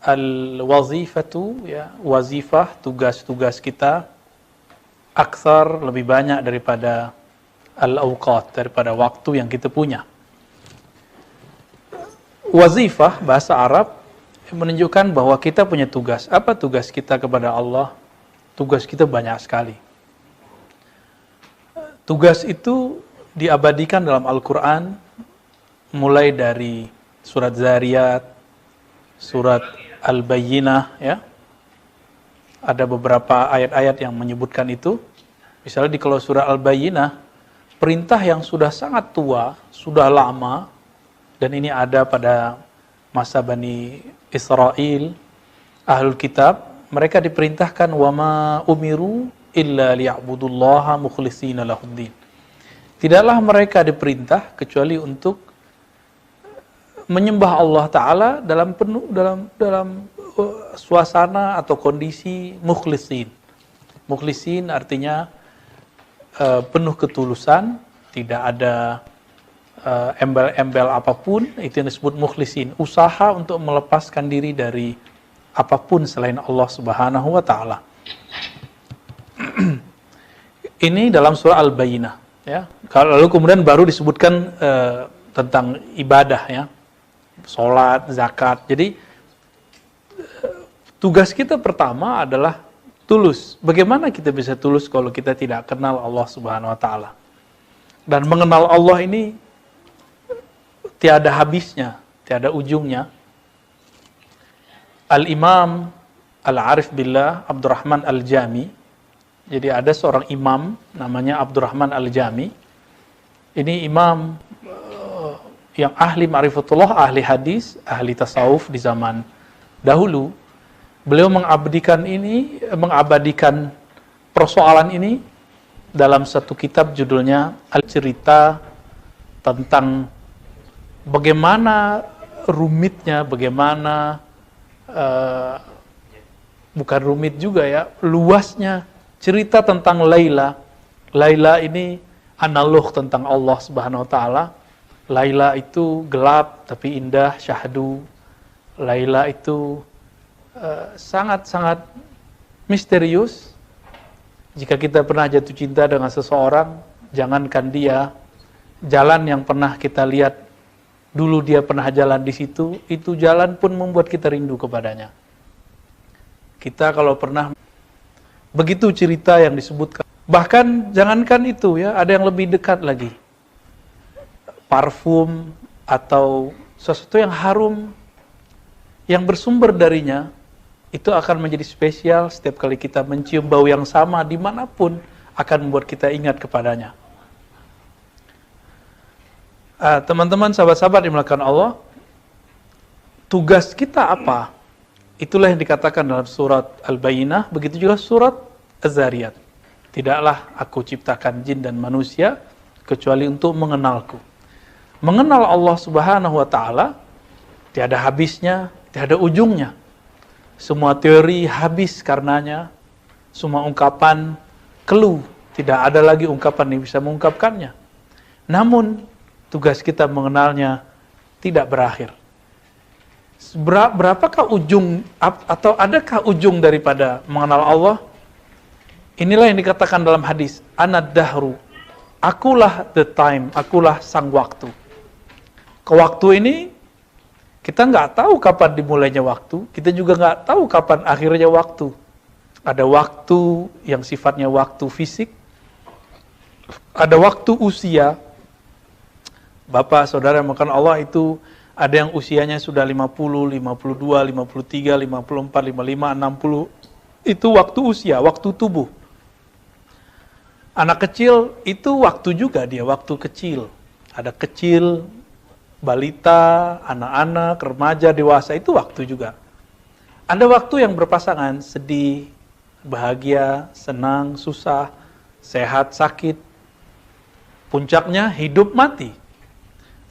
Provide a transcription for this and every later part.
al-wazifatu, ya, wazifah, tugas-tugas kita aksar, lebih banyak daripada al-awqat, daripada waktu yang kita punya. Wazifah bahasa Arab menunjukkan bahwa kita punya tugas. Apa tugas kita kepada Allah? Tugas kita banyak sekali. Tugas itu diabadikan dalam Al-Quran mulai dari surat Zariyat, surat Al-Bayyinah, ya. Ada beberapa ayat-ayat yang menyebutkan itu. Misalnya di kalau surah Al-Bayyinah, perintah yang sudah sangat tua, sudah lama, dan ini ada pada masa Bani Israel, Ahlul Kitab, mereka diperintahkan wama umiru illa liya'budullaha mukhlishina lahuddin. Tidaklah mereka diperintah kecuali untuk menyembah Allah Ta'ala dalam penuh dalam suasana atau kondisi mukhlisin. Mukhlisin artinya penuh ketulusan, tidak ada embel-embel apapun, itu yang disebut mukhlisin. Usaha untuk melepaskan diri dari apapun selain Allah Subhanahu wa Ta'ala. Ini dalam surah Al-Bayyinah, ya. Lalu kemudian baru disebutkan tentang ibadah, ya. Salat, zakat. Jadi tugas kita pertama adalah tulus. Bagaimana kita bisa tulus kalau kita tidak kenal Allah Subhanahu wa Ta'ala? Dan mengenal Allah ini tiada habisnya, tiada ujungnya. Al-Imam Al-Arif Billah Abdurrahman Al-Jami. Jadi ada seorang imam namanya Abdurrahman Al-Jami. Ini imam yang ahli ma'rifatullah, ahli hadis, ahli tasawuf di zaman dahulu. Beliau mengabadikan persoalan ini dalam satu kitab judulnya Al-Cerita tentang bagaimana rumitnya, bagaimana bukan rumit juga, ya, luasnya cerita tentang Laila. Laila ini analog tentang Allah Subhanahu wa Ta'ala. Laila itu gelap tapi indah, syahdu. Laila itu sangat-sangat misterius. Jika kita pernah jatuh cinta dengan seseorang, jangankan dia, jalan yang pernah kita lihat dulu dia pernah jalan di situ, itu jalan pun membuat kita rindu kepadanya. Kita kalau pernah, begitu cerita yang disebutkan. Bahkan jangankan itu, ya, ada yang lebih dekat lagi. Parfum atau sesuatu yang harum yang bersumber darinya itu akan menjadi spesial. Setiap kali kita mencium bau yang sama dimanapun akan membuat kita ingat kepadanya. Teman-teman, sahabat-sahabat dimulakan Allah, tugas kita apa? Itulah yang dikatakan dalam surat Al-Bayyinah, begitu juga surat Az-Zariyat. Tidaklah aku ciptakan jin dan manusia kecuali untuk mengenalku. Mengenal Allah Subhanahu wa Ta'ala tiada habisnya, tiada ujungnya. Semua teori habis karenanya, semua ungkapan keluh, tidak ada lagi ungkapan yang bisa mengungkapkannya. Namun tugas kita mengenalnya tidak berakhir. Berapakah ujung, atau adakah ujung daripada mengenal Allah? Inilah yang dikatakan dalam hadis, Anad dahru, akulah the time, akulah sang waktu. Ke waktu ini, kita nggak tahu kapan dimulainya waktu, kita juga nggak tahu kapan akhirnya waktu. Ada waktu yang sifatnya waktu fisik, ada waktu usia. Bapak, saudara yang makan Allah itu ada yang usianya sudah 50, 52, 53, 54, 55, 60. Itu waktu usia, waktu tubuh. Anak kecil itu waktu juga dia, waktu kecil. Ada kecil, balita, anak-anak, remaja, dewasa, itu waktu juga. Ada waktu yang berpasangan, sedih, bahagia, senang, susah, sehat, sakit. Puncaknya hidup mati.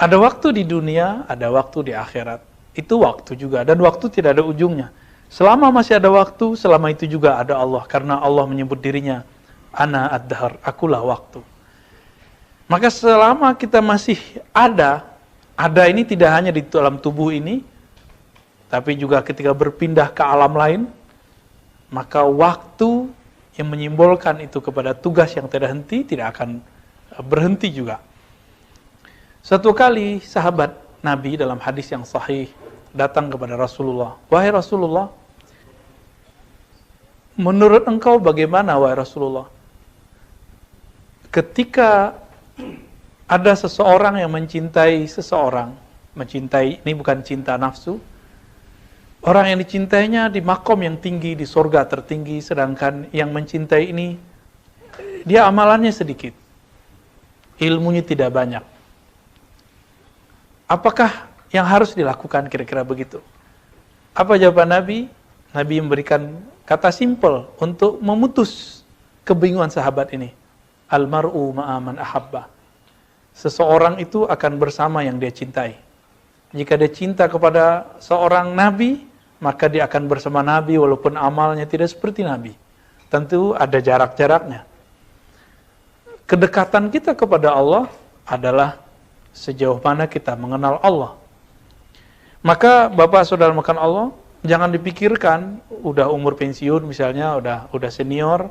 Ada waktu di dunia, ada waktu di akhirat. Itu waktu juga, dan waktu tidak ada ujungnya. Selama masih ada waktu, selama itu juga ada Allah. Karena Allah menyebut dirinya, Ana ad-dahr, akulah waktu. Maka selama kita masih ada ini tidak hanya di dalam tubuh ini, tapi juga ketika berpindah ke alam lain, maka waktu yang menyimbolkan itu kepada tugas yang tidak henti tidak akan berhenti juga. Suatu kali sahabat Nabi dalam hadis yang sahih datang kepada Rasulullah. Wahai Rasulullah, menurut engkau bagaimana wahai Rasulullah? Ketika ada seseorang yang mencintai seseorang, mencintai ini bukan cinta nafsu, orang yang dicintainya di makom yang tinggi, di surga tertinggi, sedangkan yang mencintai ini, dia amalannya sedikit, ilmunya tidak banyak. Apakah yang harus dilakukan kira-kira begitu? Apa jawaban Nabi? Nabi memberikan kata simpel untuk memutus kebingungan sahabat ini. Al-mar'u ma'aman ahabba. Seseorang itu akan bersama yang dia cintai. Jika dia cinta kepada seorang Nabi, maka dia akan bersama Nabi walaupun amalnya tidak seperti Nabi. Tentu ada jarak-jaraknya. Kedekatan kita kepada Allah adalah sejauh mana kita mengenal Allah. Maka Bapak Saudara makan Allah, jangan dipikirkan udah umur pensiun misalnya, udah senior,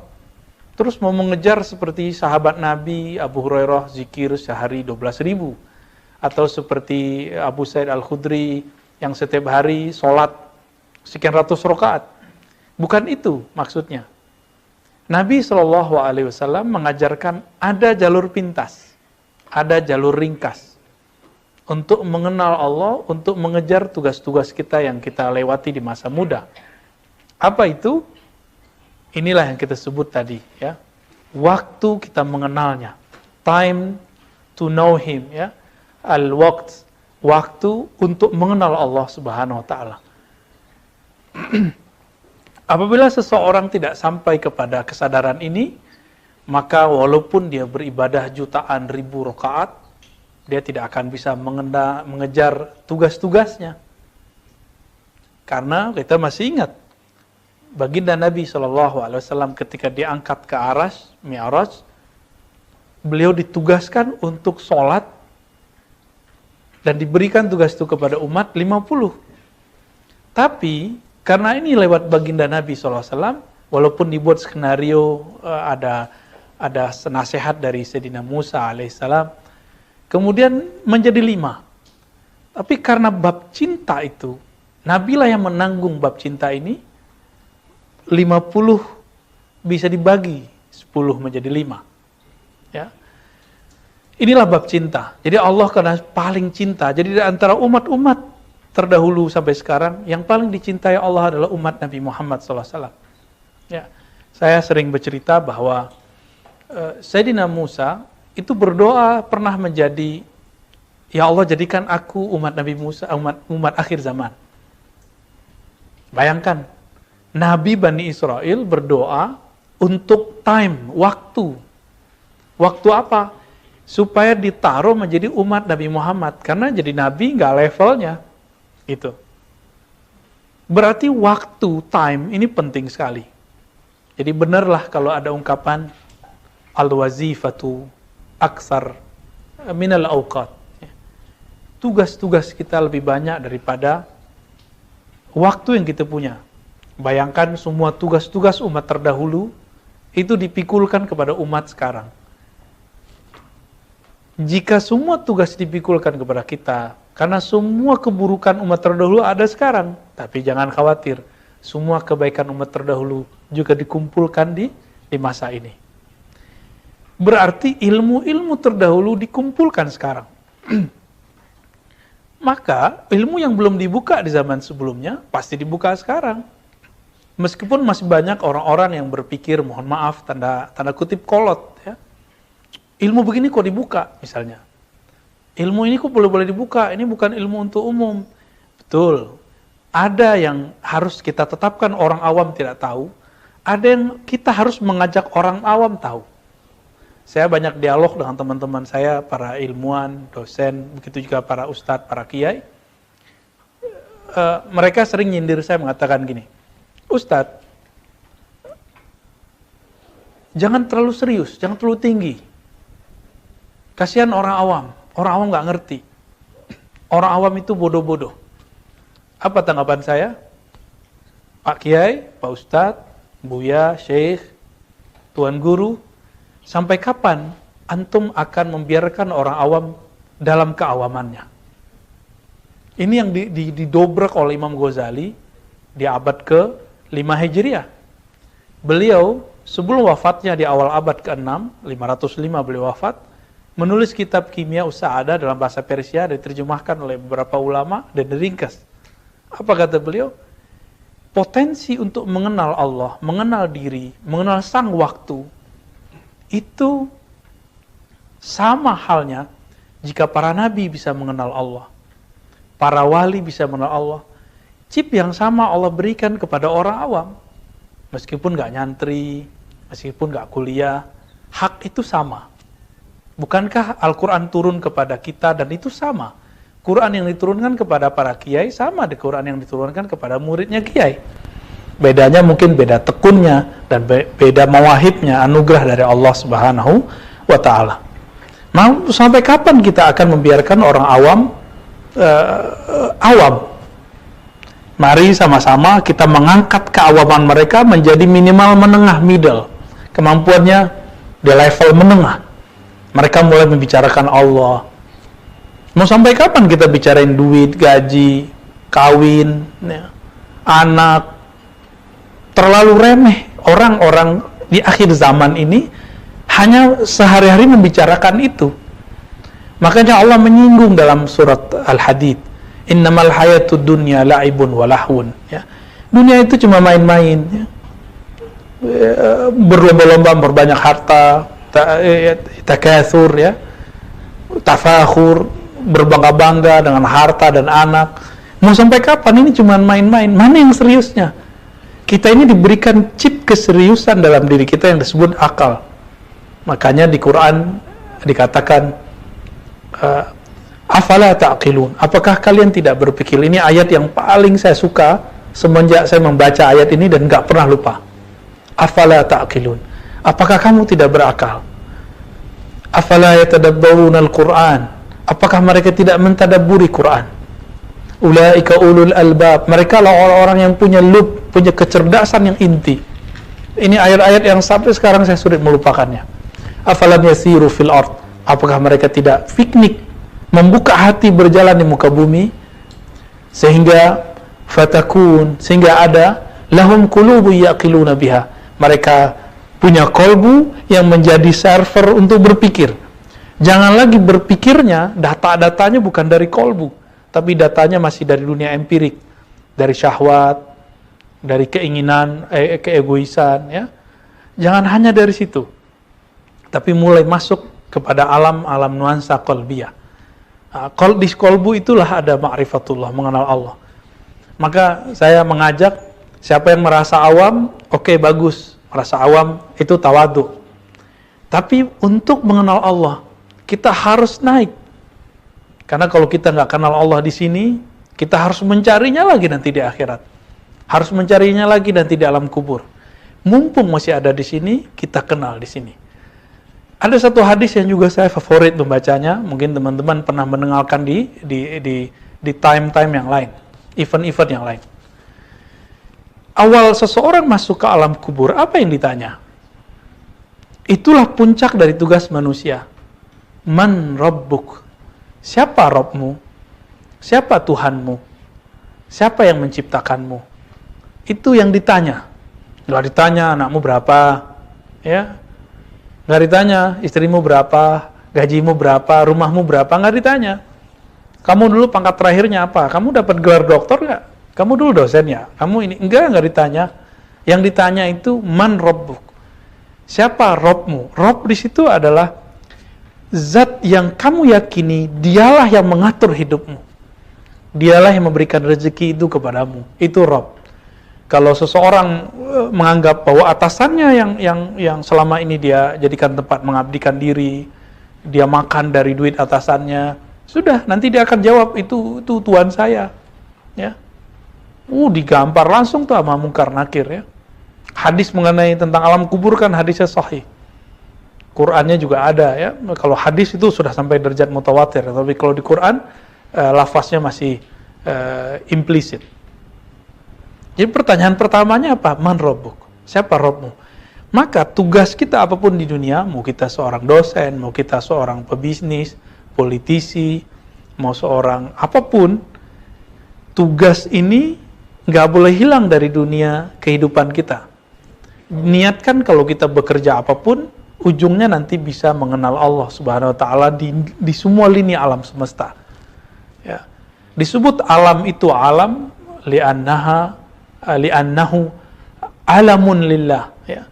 terus mau mengejar seperti sahabat Nabi Abu Hurairah zikir sehari 12.000, atau seperti Abu Sa'id Al-Khudri yang setiap hari sholat sekian ratus rakaat. Bukan itu maksudnya. Nabi SAW mengajarkan ada jalur pintas, ada jalur ringkas untuk mengenal Allah, untuk mengejar tugas-tugas kita yang kita lewati di masa muda. Apa itu? Inilah yang kita sebut tadi, ya. Waktu kita mengenalnya. Time to know him, ya. Al-waqt, waktu untuk mengenal Allah Subhanahu wa taala. Apabila seseorang tidak sampai kepada kesadaran ini, maka walaupun dia beribadah jutaan ribu rakaat, dia tidak akan bisa mengejar tugas-tugasnya. Karena kita masih ingat baginda Nabi SAW ketika diangkat ke Aras, Mi'raj, beliau ditugaskan untuk sholat dan diberikan tugas itu kepada umat 50. Tapi karena ini lewat baginda Nabi SAW, walaupun dibuat skenario ada nasihat dari Sayyidina Musa alaihissalam, kemudian menjadi 5. Tapi karena bab cinta itu, Nabi lah yang menanggung bab cinta ini. 50 bisa dibagi 10 menjadi 5. Ya. Inilah bab cinta. Jadi Allah karena paling cinta. Jadi di antara umat-umat terdahulu sampai sekarang, yang paling dicintai Allah adalah umat Nabi Muhammad SAW. Ya. Saya sering bercerita bahwa Sayyidina Musa itu berdoa pernah menjadi, ya Allah jadikan aku umat Nabi Musa, umat akhir zaman. Bayangkan, Nabi Bani Israel berdoa untuk time, waktu. Waktu apa? Supaya ditaruh menjadi umat Nabi Muhammad. Karena jadi Nabi nggak levelnya. Itu. Berarti waktu, time, ini penting sekali. Jadi benarlah kalau ada ungkapan al-wazifatu aksar minal awqat. Tugas-tugas kita lebih banyak daripada waktu yang kita punya. Bayangkan semua tugas-tugas umat terdahulu itu dipikulkan kepada umat sekarang. Jika semua tugas dipikulkan kepada kita, karena semua keburukan umat terdahulu ada sekarang, tapi jangan khawatir, semua kebaikan umat terdahulu juga dikumpulkan di masa ini. Berarti ilmu-ilmu terdahulu dikumpulkan sekarang. Maka ilmu yang belum dibuka di zaman sebelumnya pasti dibuka sekarang. Meskipun masih banyak orang-orang yang berpikir, mohon maaf, tanda kutip kolot, ya. Ilmu begini kok dibuka, misalnya. Ilmu ini kok boleh dibuka, ini bukan ilmu untuk umum. Betul. Ada yang harus kita tetapkan orang awam tidak tahu, ada yang kita harus mengajak orang awam tahu. Saya banyak dialog dengan teman-teman saya, para ilmuwan, dosen, begitu juga para ustadz, para kiai. Mereka sering nyindir saya mengatakan gini, Ustadz, jangan terlalu serius, jangan terlalu tinggi. Kasihan orang awam nggak ngerti. Orang awam itu bodoh-bodoh. Apa tanggapan saya? Pak Kiai, Pak Ustadz, Buya, Syekh, Tuan Guru, sampai kapan antum akan membiarkan orang awam dalam keawamannya? Ini yang didobrak oleh Imam Ghazali di abad ke-5 Hijriah. Beliau sebelum wafatnya di awal abad ke-6, 505 beliau wafat, menulis kitab Kimia Usa'adah dalam bahasa Persia, diterjemahkan oleh beberapa ulama dan diringkas. Apa kata beliau? Potensi untuk mengenal Allah, mengenal diri, mengenal sang waktu, itu sama halnya jika para nabi bisa mengenal Allah, para wali bisa mengenal Allah. Chip yang sama Allah berikan kepada orang awam. Meskipun gak nyantri, meskipun gak kuliah, hak itu sama. Bukankah Al-Quran turun kepada kita dan itu sama? Quran yang diturunkan kepada para kiai sama dengan Quran yang diturunkan kepada muridnya kiai. Bedanya mungkin beda tekunnya dan beda mawahibnya, anugerah dari Allah Subhanahu wa Ta'ala. Nah, sampai kapan kita akan membiarkan orang awam awam? Mari sama-sama kita mengangkat keawaman mereka menjadi minimal menengah, middle. Kemampuannya di level menengah. Mereka mulai membicarakan Allah. Mau sampai kapan kita bicarain duit, gaji, kawin, ya, anak? Terlalu remeh. Orang-orang di akhir zaman ini hanya sehari-hari membicarakan itu. Makanya Allah menyinggung dalam surat Al-Hadid, innamal hayatud dunya la'ibun wa lahwun. Ya. Dunia itu cuma main-main. Ya. Berlomba-lomba, berbanyak harta, takatsur, ya, tafakhur, berbangga-bangga dengan harta dan anak. Mau sampai kapan ini cuma main-main? Mana yang seriusnya? Kita ini diberikan chip keseriusan dalam diri kita yang disebut akal. Makanya di Quran dikatakan afala ta'qilun. Apakah kalian tidak berpikir? Ini ayat yang paling saya suka semenjak saya membaca ayat ini dan gak pernah lupa. Afala ta'qilun. Apakah kamu tidak berakal? Afala yatadabbaruna al-Quran. Apakah mereka tidak mentadabburi Quran? Ulaika ulul albab. Mereka lah orang-orang yang punya lub, punya kecerdasan yang inti. Ini ayat-ayat yang sampai sekarang saya sulit melupakannya. Afalam yasiru fil ard. Apakah mereka tidak piknik, membuka hati berjalan di muka bumi, sehingga fatakun, sehingga ada lahum qulubu yaqiluna biha. Mereka punya kolbu yang menjadi server untuk berpikir. Jangan lagi berpikirnya, data-datanya bukan dari kolbu, tapi datanya masih dari dunia empirik, dari syahwat, dari keinginan, keegoisan, ya. Jangan hanya dari situ, tapi mulai masuk kepada alam-alam nuansa qalbiyah. Di kolbu itulah ada ma'rifatullah, mengenal Allah. Maka saya mengajak siapa yang merasa awam, oke, bagus, merasa awam itu tawadhu. Tapi untuk mengenal Allah, kita harus naik. Karena kalau kita nggak kenal Allah di sini, kita harus mencarinya lagi nanti di akhirat. Harus mencarinya lagi nanti di alam kubur. Mumpung masih ada di sini, kita kenal di sini. Ada satu hadis yang juga saya favorit membacanya. Mungkin teman-teman pernah mendengarkan di time-time yang lain, event-event yang lain. Awal seseorang masuk ke alam kubur, apa yang ditanya? Itulah puncak dari tugas manusia. Man Rabbuk? Siapa Rabbmu? Siapa Tuhanmu? Siapa yang menciptakanmu? Itu yang ditanya. Nggak ditanya anakmu berapa, ya? Nggak ditanya istrimu berapa, gajimu berapa, rumahmu berapa, nggak ditanya. Kamu dulu pangkat terakhirnya apa? Kamu dapat gelar doktor nggak? Kamu dulu dosen ya? Kamu ini? Nggak ditanya. Yang ditanya itu man Rabbuk? Siapa Rabbmu? Rabb di situ adalah zat yang kamu yakini, dialah yang mengatur hidupmu. Dialah yang memberikan rezeki itu kepadamu. Itu Rabb. Kalau seseorang menganggap bahwa atasannya yang selama ini dia jadikan tempat mengabdikan diri, dia makan dari duit atasannya, sudah, nanti dia akan jawab, itu Tuhan saya. Ya. Digampar langsung tuh sama Munkar Nakir, ya. Hadis mengenai tentang alam kubur kan hadisnya sahih. Qurannya juga ada, ya. Kalau hadis itu sudah sampai derajat mutawatir, tapi kalau di Quran lafaznya masih implisit. Jadi pertanyaan pertamanya apa? Man Rabbuk? Siapa Rabbmu? Maka tugas kita apapun di dunia, mau kita seorang dosen, mau kita seorang pebisnis, politisi, mau seorang apapun, tugas ini nggak boleh hilang dari dunia kehidupan kita. Niatkan kalau kita bekerja apapun, ujungnya nanti bisa mengenal Allah Subhanahu Wa Taala di semua lini alam semesta. Ya. Disebut alam itu alam li'annahu alamun lillah. Ya.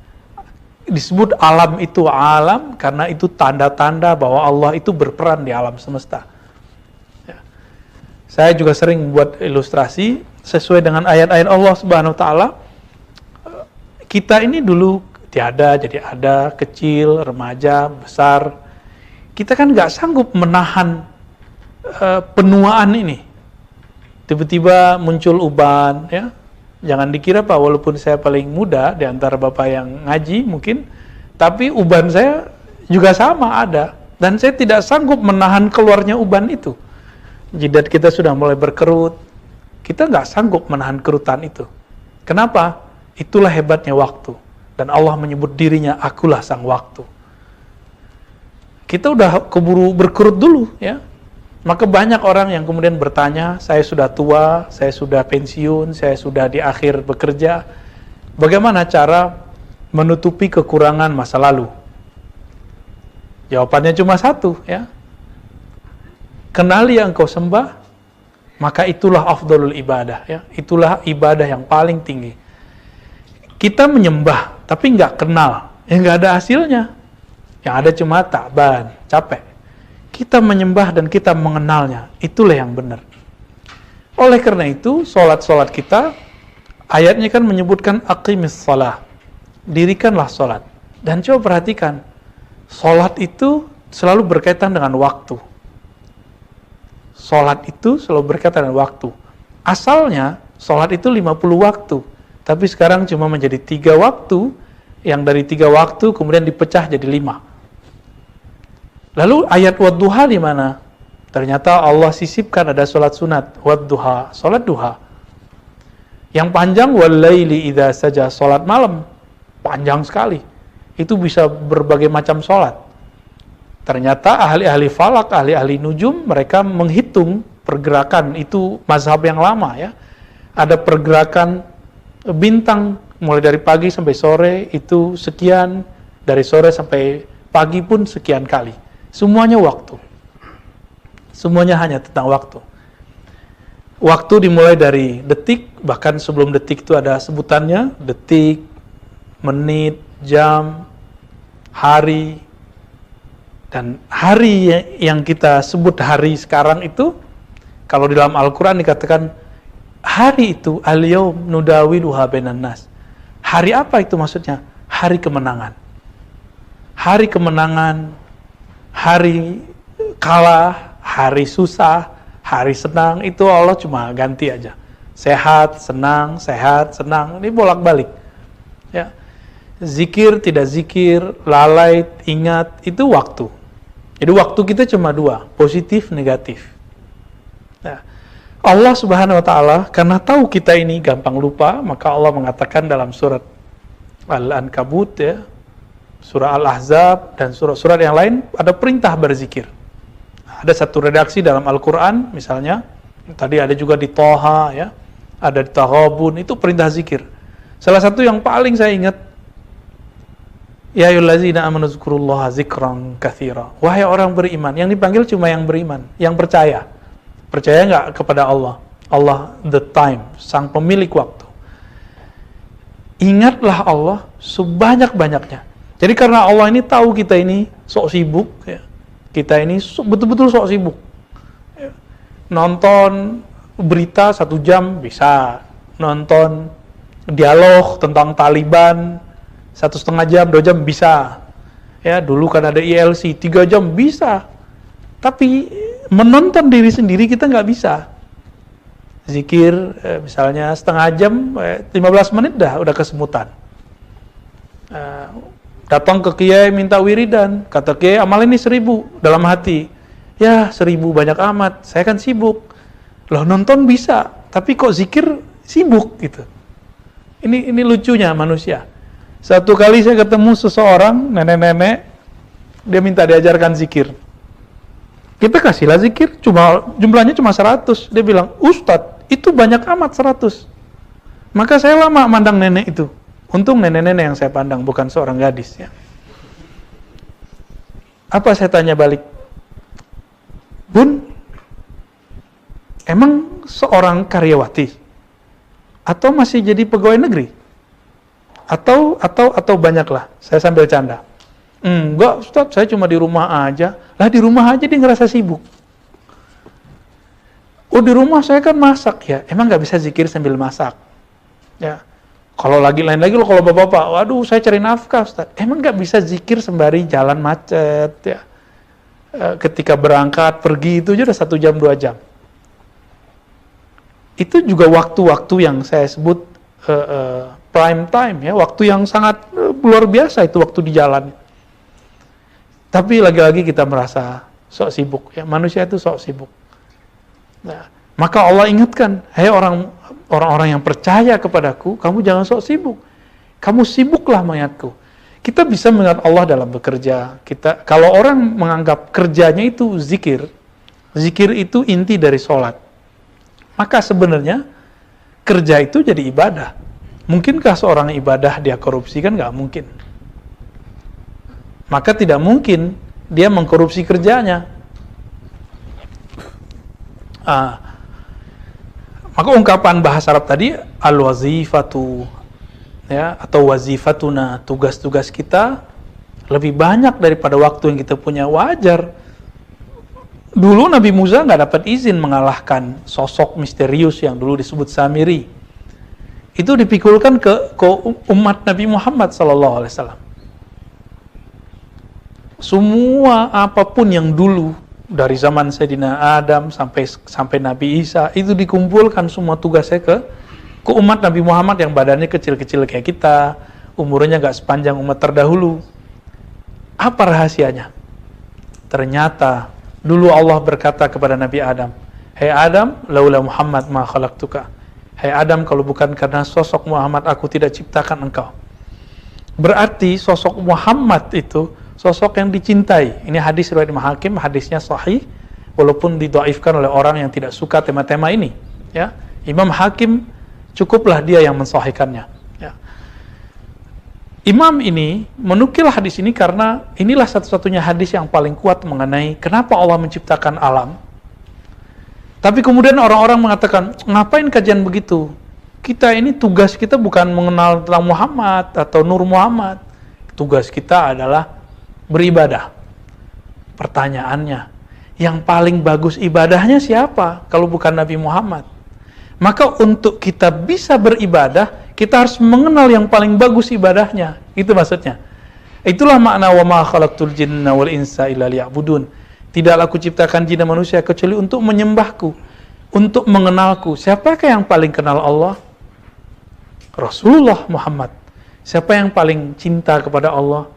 Disebut alam itu alam karena itu tanda-tanda bahwa Allah itu berperan di alam semesta. Ya. Saya juga sering buat ilustrasi sesuai dengan ayat-ayat Allah Subhanahu Wa Taala. Kita ini dulu tiada jadi ada, kecil, remaja, besar. Kita kan nggak sanggup menahan penuaan ini. Tiba-tiba muncul uban, ya. Jangan dikira Pak, walaupun saya paling muda di antara Bapak yang ngaji mungkin, tapi uban saya juga sama ada. Dan saya tidak sanggup menahan keluarnya uban itu. Jidat kita sudah mulai berkerut, kita nggak sanggup menahan kerutan itu. Kenapa? Itulah hebatnya waktu. Dan Allah menyebut dirinya, akulah sang waktu. Kita udah keburu berkerut dulu, ya. Maka banyak orang yang kemudian bertanya, saya sudah tua, saya sudah pensiun, saya sudah di akhir bekerja. Bagaimana cara menutupi kekurangan masa lalu? Jawabannya cuma satu, ya. Kenali yang kau sembah, maka itulah afdalul ibadah, ya. Itulah ibadah yang paling tinggi. Kita menyembah, tapi nggak kenal, ya nggak ada hasilnya. Yang ada cuma takban, capek. Kita menyembah dan kita mengenalnya, itulah yang benar. Oleh karena itu, solat kita, ayatnya kan menyebutkan aqimis shalah, dirikanlah solat. Dan coba perhatikan, solat itu selalu berkaitan dengan waktu. Solat itu selalu berkaitan dengan waktu. Asalnya, solat itu 50 waktu, tapi sekarang cuma menjadi 3 waktu, yang dari 3 waktu kemudian dipecah jadi 5. Lalu ayat wadduha di mana? Ternyata Allah sisipkan ada sholat sunat, wadduha, sholat duha. Yang panjang walaili idza saja, sholat malam, panjang sekali. Itu bisa berbagai macam sholat. Ternyata ahli-ahli falak, ahli-ahli nujum, mereka menghitung pergerakan, itu mazhab yang lama, ya. Ada pergerakan bintang mulai dari pagi sampai sore itu sekian, dari sore sampai pagi pun sekian kali. Semuanya waktu. Semuanya hanya tentang waktu. Waktu dimulai dari detik, bahkan sebelum detik itu ada sebutannya, detik, menit, jam, hari. Dan hari yang kita sebut hari sekarang itu, kalau di dalam Al-Quran dikatakan, hari itu, al-yawm nudawiluha bainan nas. Hari apa itu maksudnya? Hari kemenangan. Hari kemenangan, hari kalah, hari susah, hari senang, itu Allah cuma ganti aja. Sehat, senang, ini bolak-balik. Ya. Zikir, tidak zikir, lalai, ingat, itu waktu. Jadi waktu kita cuma 2, positif, negatif. Ya. Allah Subhanahu Wa Taala karena tahu kita ini gampang lupa, maka Allah mengatakan dalam surat Al-Ankabut, ya, surah Al-Ahzab dan surat-surat yang lain ada perintah berzikir. Ada satu redaksi dalam Al-Quran misalnya, tadi ada juga di Toha, ya, ada di Taghabun, itu perintah zikir. Salah satu yang paling saya ingat, ya ayyuhallazina amanu dzkurullaha dzikran katsira. Wahai orang beriman, yang dipanggil cuma yang beriman, yang percaya. Percaya nggak kepada Allah? Allah the time, sang pemilik waktu. Ingatlah Allah sebanyak-banyaknya. Jadi karena Allah ini tahu kita ini sok sibuk, ya. Kita ini betul-betul sok sibuk. Ya. Nonton berita 1 jam bisa, nonton dialog tentang Taliban 1,5 jam, 2 jam bisa. Ya, dulu kan ada ILC 3 jam bisa. Tapi menonton diri sendiri kita nggak bisa. Zikir misalnya 1/2 jam, 15 menit udah kesemutan. Datang ke kiai minta wiridan, kata kiai amal ini 1000 dalam hati. Ya 1000 banyak amat, saya kan sibuk. Loh, nonton bisa, tapi kok zikir sibuk gitu. Ini lucunya manusia. Satu kali saya ketemu seseorang, nenek-nenek, dia minta diajarkan zikir. Kita kasihlah zikir, jumlahnya cuma 100. Dia bilang, Ustadz, itu banyak amat 100. Maka saya lama mandang nenek itu. Untung nenek-nenek yang saya pandang, bukan seorang gadis. Ya. Apa saya tanya balik? Bun, emang seorang karyawati? Atau masih jadi pegawai negeri? Atau banyaklah? Saya sambil canda. Enggak, Ustaz, saya cuma di rumah aja. Lah di rumah aja dia ngerasa sibuk. Oh, di rumah saya kan masak ya. Emang nggak bisa zikir sambil masak? Ya. Kalau lain lagi loh kalau bapak-bapak, waduh saya cari nafkah Ustaz. Emang nggak bisa zikir sembari jalan macet ya? Ketika berangkat pergi itu aja udah 1 jam 2 jam. Itu juga waktu-waktu yang saya sebut prime time ya, waktu yang sangat luar biasa itu waktu di jalan. Tapi lagi-lagi kita merasa sok sibuk ya, manusia itu sok sibuk. Nah, maka Allah ingatkan, hei orang-orang yang percaya kepadaku, kamu jangan sok sibuk. Kamu sibuklah mengingatku. Kita bisa mengingat Allah dalam bekerja. Kalau orang menganggap kerjanya itu zikir, zikir itu inti dari sholat. Maka sebenarnya kerja itu jadi ibadah. Mungkinkah seorang ibadah dia korupsi? Kan nggak mungkin. Maka tidak mungkin dia mengkorupsi kerjanya. Maka ungkapan bahasa Arab tadi al-wazifatu ya, atau wazifatuna, tugas-tugas kita lebih banyak daripada waktu yang kita punya. Wajar. Dulu Nabi Musa nggak dapat izin mengalahkan sosok misterius yang dulu disebut Samiri. Itu dipikulkan ke umat Nabi Muhammad SAW. Semua apapun yang dulu dari zaman Sayyidina Adam sampai Nabi Isa itu dikumpulkan semua tugasnya ke umat Nabi Muhammad yang badannya kecil-kecil kayak kita, umurnya nggak sepanjang umat terdahulu. Apa rahasianya? Ternyata dulu Allah berkata kepada Nabi Adam, "Hei Adam, laula Muhammad ma khalaqtuka." Hei Adam, kalau bukan karena sosok Muhammad aku tidak ciptakan engkau. Berarti sosok Muhammad itu sosok yang dicintai. Ini hadis riwayat Imam Hakim, hadisnya sahih walaupun didhaifkan oleh orang yang tidak suka tema-tema ini, ya. Imam Hakim cukuplah dia yang mensahihkannya, ya. Imam ini menukil hadis ini karena inilah satu-satunya hadis yang paling kuat mengenai kenapa Allah menciptakan alam. Tapi kemudian orang-orang mengatakan, ngapain kajian begitu? Kita ini tugas kita bukan mengenal tentang Muhammad atau Nur Muhammad. Tugas kita adalah beribadah. Pertanyaannya, yang paling bagus ibadahnya siapa kalau bukan Nabi Muhammad? Maka untuk kita bisa beribadah, kita harus mengenal yang paling bagus ibadahnya. Itu maksudnya. Itulah makna wa ma khalaqtul jinna wal insa illa liya'budun. Tidaklah aku ciptakan jin dan manusia kecuali untuk menyembahku, untuk mengenalku. Siapakah yang paling kenal Allah? Rasulullah Muhammad. Siapa yang paling cinta kepada Allah?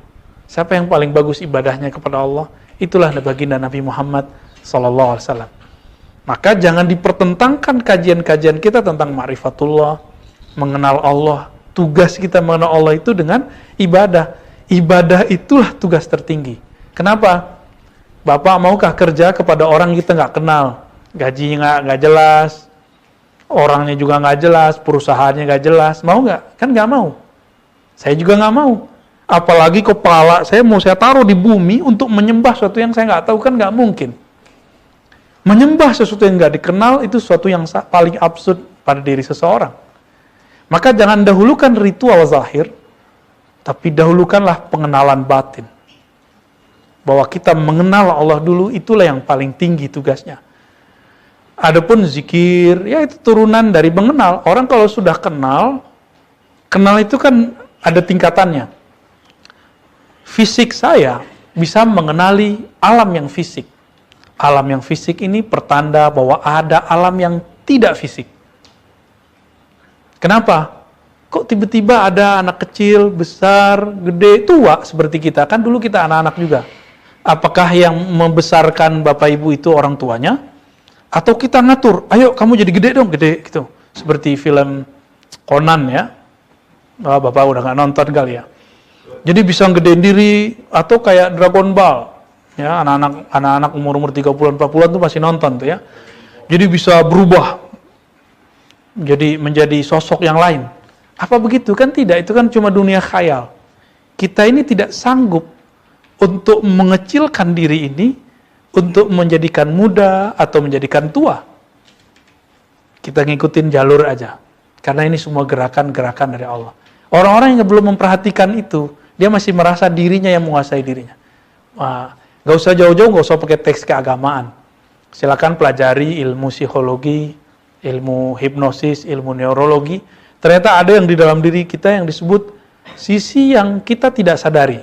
Siapa yang paling bagus ibadahnya kepada Allah? Itulah baginda Nabi Muhammad sallallahu alaihi wasallam. Maka jangan dipertentangkan kajian-kajian kita tentang ma'rifatullah, mengenal Allah. Tugas kita mengenal Allah itu dengan ibadah. Ibadah itulah tugas tertinggi. Kenapa? Bapak maukah kerja kepada orang kita nggak kenal? Gajinya nggak jelas, orangnya juga nggak jelas, perusahaannya nggak jelas. Mau nggak? Kan nggak mau. Saya juga nggak mau. Apalagi kepala saya mau saya taruh di bumi untuk menyembah sesuatu yang saya nggak tahu, kan nggak mungkin. Menyembah sesuatu yang nggak dikenal itu sesuatu yang paling absurd pada diri seseorang. Maka jangan dahulukan ritual zahir, tapi dahulukanlah pengenalan batin. Bahwa kita mengenal Allah dulu, itulah yang paling tinggi tugasnya. Adapun zikir, ya itu turunan dari mengenal. Orang kalau sudah kenal itu kan ada tingkatannya. Fisik saya bisa mengenali alam yang fisik. Alam yang fisik ini pertanda bahwa ada alam yang tidak fisik. Kenapa? Kok tiba-tiba ada anak kecil, besar, gede, tua seperti kita? Kan dulu kita anak-anak juga. Apakah yang membesarkan bapak ibu itu orang tuanya? Atau kita ngatur, ayo kamu jadi gede dong, gede gitu. Seperti film Conan ya. Bapak udah nggak nonton kali ya. Jadi bisa gedein diri, atau kayak Dragon Ball. Ya, anak-anak umur 30-an 40-an tuh masih nonton tuh ya. Jadi bisa berubah. Jadi menjadi sosok yang lain. Apa begitu? Kan tidak, itu kan cuma dunia khayal. Kita ini tidak sanggup untuk mengecilkan diri ini, untuk menjadikan muda atau menjadikan tua. Kita ngikutin jalur aja. Karena ini semua gerakan-gerakan dari Allah. Orang-orang yang belum memperhatikan itu, dia masih merasa dirinya yang menguasai dirinya. Wah, gak usah jauh-jauh, gak usah pakai teks keagamaan. Silakan pelajari ilmu psikologi, ilmu hipnosis, ilmu neurologi. Ternyata ada yang di dalam diri kita yang disebut sisi yang kita tidak sadari.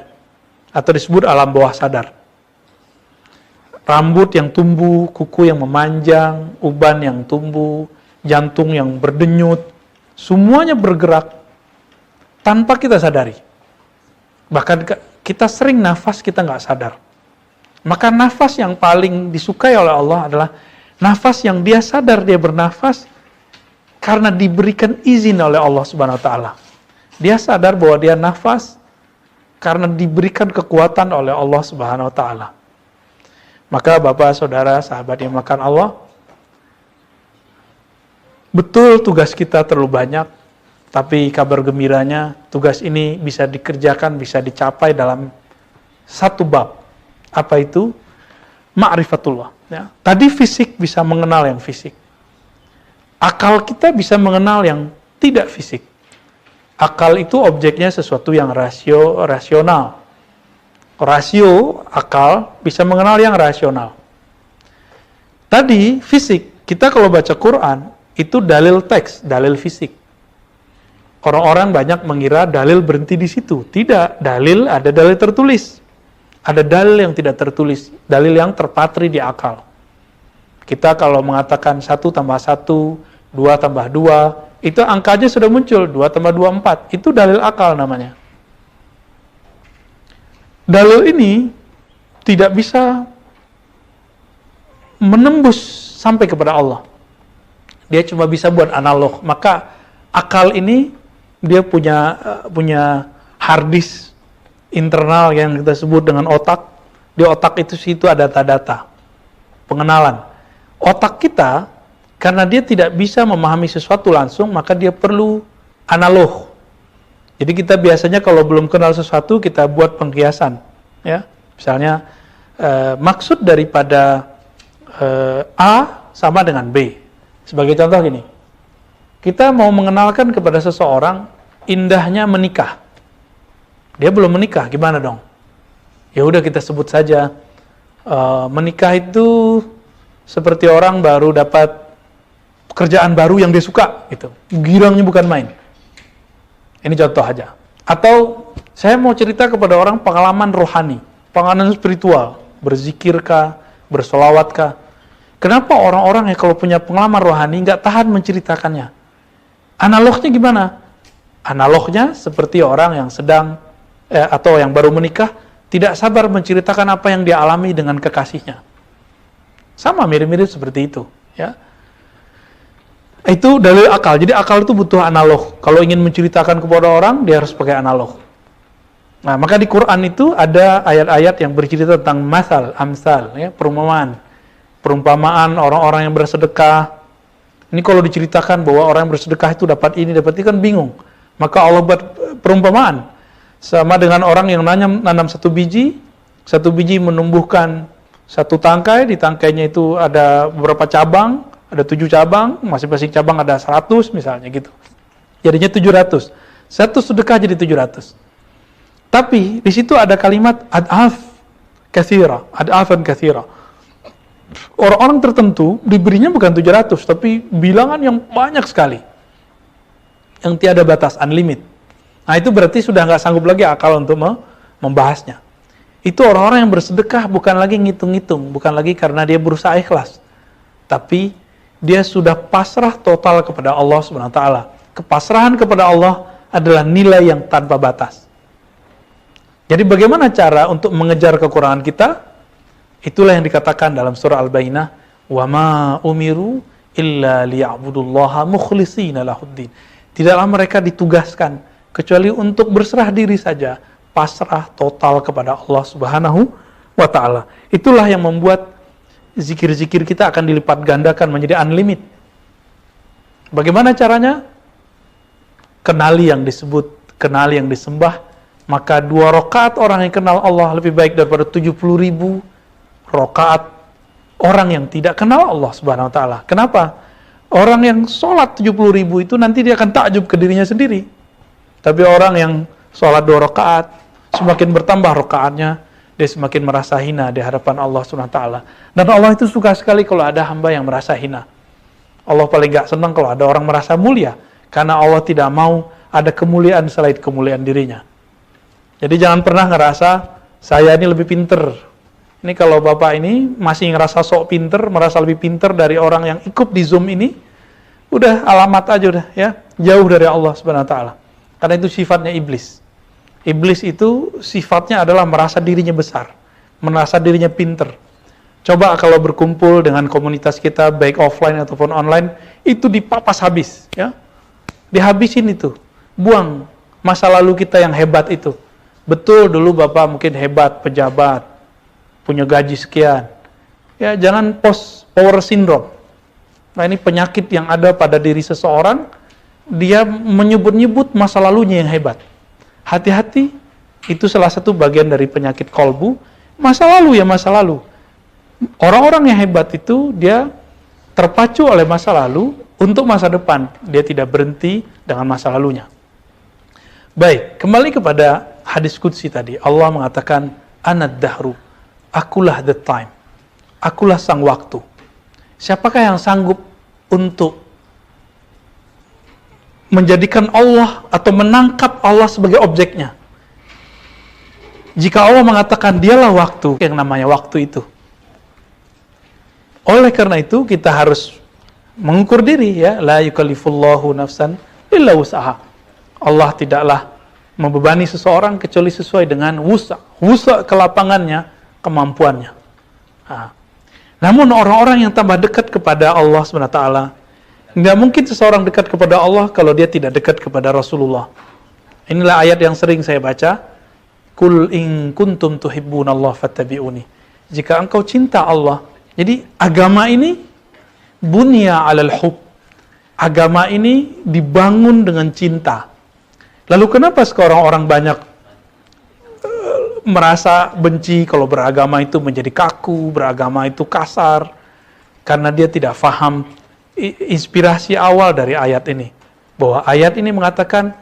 Atau disebut alam bawah sadar. Rambut yang tumbuh, kuku yang memanjang, uban yang tumbuh, jantung yang berdenyut, semuanya bergerak tanpa kita sadari. Bahkan kita sering nafas kita nggak sadar. Maka nafas yang paling disukai oleh Allah adalah nafas yang dia sadar dia bernafas karena diberikan izin oleh Allah Subhanahu wa taala. Dia sadar bahwa dia nafas karena diberikan kekuatan oleh Allah Subhanahu wa taala. Maka Bapak, Saudara, sahabat yang makan Allah, betul tugas kita terlalu banyak, tapi kabar gembiranya tugas ini bisa dikerjakan, bisa dicapai dalam satu bab. Apa itu? Ma'rifatullah. Ya. Tadi fisik bisa mengenal yang fisik. Akal kita bisa mengenal yang tidak fisik. Akal itu objeknya sesuatu yang rasional. Rasio, akal, bisa mengenal yang rasional. Tadi, fisik. Kita kalau baca Quran, itu dalil teks, dalil fisik. Orang-orang banyak mengira dalil berhenti di situ. Tidak, dalil ada dalil tertulis. Ada dalil yang tidak tertulis, dalil yang terpatri di akal. Kita kalau mengatakan 1 tambah 1, 2 tambah 2, itu angkanya sudah muncul, 2 tambah 2, 4. Itu dalil akal namanya. Dalil ini tidak bisa menembus sampai kepada Allah. Dia cuma bisa buat analog. Maka akal ini dia punya hard disk internal yang kita sebut dengan otak. Di otak itu situ ada data-data, pengenalan. Otak kita, karena dia tidak bisa memahami sesuatu langsung, maka dia perlu analog. Jadi kita biasanya kalau belum kenal sesuatu, kita buat pengkiasan. Ya, misalnya, maksud daripada A sama dengan B. Sebagai contoh gini, kita mau mengenalkan kepada seseorang indahnya menikah. Dia belum menikah, gimana dong? Ya udah kita sebut saja, menikah itu seperti orang baru dapat pekerjaan baru yang dia suka, gitu. Girangnya bukan main. Ini contoh aja. Atau saya mau cerita kepada orang pengalaman rohani, pengalaman spiritual, berzikirkah, bersolawatkah. Kenapa orang-orang yang kalau punya pengalaman rohani nggak tahan menceritakannya? Analognya gimana? Analognya seperti orang yang sedang atau yang baru menikah tidak sabar menceritakan apa yang dia alami dengan kekasihnya. Sama mirip-mirip seperti itu, ya. Itu dalil akal. Jadi akal itu butuh analog. Kalau ingin menceritakan kepada orang, dia harus pakai analog. Nah, maka di Quran itu ada ayat-ayat yang bercerita tentang amsal, ya, perumpamaan orang-orang yang bersedekah. Ini kalau diceritakan bahwa orang yang bersedekah itu dapat ini, dapat itu kan bingung. Maka Allah buat perumpamaan. Sama dengan orang yang nanam satu biji menumbuhkan satu tangkai, di tangkainya itu ada beberapa cabang, ada 7 cabang, masing-masing cabang ada 100 misalnya gitu. Jadinya 700. Satu sedekah jadi 700. Tapi di situ ada kalimat ad'afan katsira. Orang-orang tertentu diberinya bukan 700, tapi bilangan yang banyak sekali. Yang tiada batas, unlimited. Nah itu berarti sudah nggak sanggup lagi akal untuk membahasnya. Itu orang-orang yang bersedekah bukan lagi ngitung-ngitung, bukan lagi karena dia berusaha ikhlas. Tapi dia sudah pasrah total kepada Allah SWT. Kepasrahan kepada Allah adalah nilai yang tanpa batas. Jadi bagaimana cara untuk mengejar kekurangan kita? Itulah yang dikatakan dalam surah Al-Bayyinah, Wa ma umiru illa liya'budullaha mukhlishina lahuddin. Tidaklah mereka ditugaskan kecuali untuk berserah diri saja, pasrah total kepada Allah Subhanahu wa taala. Itulah yang membuat zikir-zikir kita akan dilipat gandakan menjadi unlimited. Bagaimana caranya? Kenali yang disebut, kenali yang disembah. Maka 2 rakaat orang yang kenal Allah lebih baik daripada 70.000 rakaat orang yang tidak kenal Allah Subhanahu wa taala. Kenapa? Orang yang sholat 70.000 itu nanti dia akan takjub ke dirinya sendiri. Tapi orang yang sholat 2 rakaat, semakin bertambah rakaatnya, dia semakin merasa hina di hadapan Allah Subhanahu wa taala. Dan Allah itu suka sekali kalau ada hamba yang merasa hina. Allah paling gak senang kalau ada orang merasa mulia, karena Allah tidak mau ada kemuliaan selain kemuliaan dirinya. Jadi jangan pernah ngerasa saya ini lebih pinter. Ini kalau Bapak ini masih ngerasa sok pinter, merasa lebih pinter dari orang yang ikut di Zoom ini, udah alamat aja udah ya, jauh dari Allah Subhanahu wa taala. Karena itu sifatnya iblis. Iblis itu sifatnya adalah merasa dirinya besar, merasa dirinya pinter. Coba kalau berkumpul dengan komunitas kita, baik offline ataupun online, itu dipapas habis, ya. Dihabisin itu, buang masa lalu kita yang hebat itu. Betul dulu Bapak mungkin hebat, pejabat, punya gaji sekian. Ya, jangan power syndrome. Nah, ini penyakit yang ada pada diri seseorang, dia menyebut-nyebut masa lalunya yang hebat. Hati-hati, itu salah satu bagian dari penyakit kolbu. Masa lalu ya masa lalu. Orang-orang yang hebat itu, dia terpacu oleh masa lalu untuk masa depan. Dia tidak berhenti dengan masa lalunya. Baik, kembali kepada hadis qudsi tadi. Allah mengatakan, Anad dahru, akulah the time. Akulah sang waktu. Siapakah yang sanggup untuk menjadikan Allah atau menangkap Allah sebagai objeknya? Jika Allah mengatakan dialah waktu, yang namanya waktu itu. Oleh karena itu kita harus mengukur diri, ya, la yukallifullahu nafsan illa wus'aha. Allah tidaklah membebani seseorang kecuali sesuai dengan wusa' kelapangannya, kemampuannya. Nah, namun orang-orang yang tambah dekat kepada Allah SWT, nggak mungkin seseorang dekat kepada Allah kalau dia tidak dekat kepada Rasulullah. Inilah ayat yang sering saya baca. Kul in kuntum tuhibbunallaha fattabi'uni. Jika engkau cinta Allah. Jadi agama ini bunya 'alal hub. Agama ini dibangun dengan cinta. Lalu kenapa sekarang orang banyak merasa benci kalau beragama itu menjadi kaku, beragama itu kasar? Karena dia tidak faham inspirasi awal dari ayat ini. Bahwa ayat ini mengatakan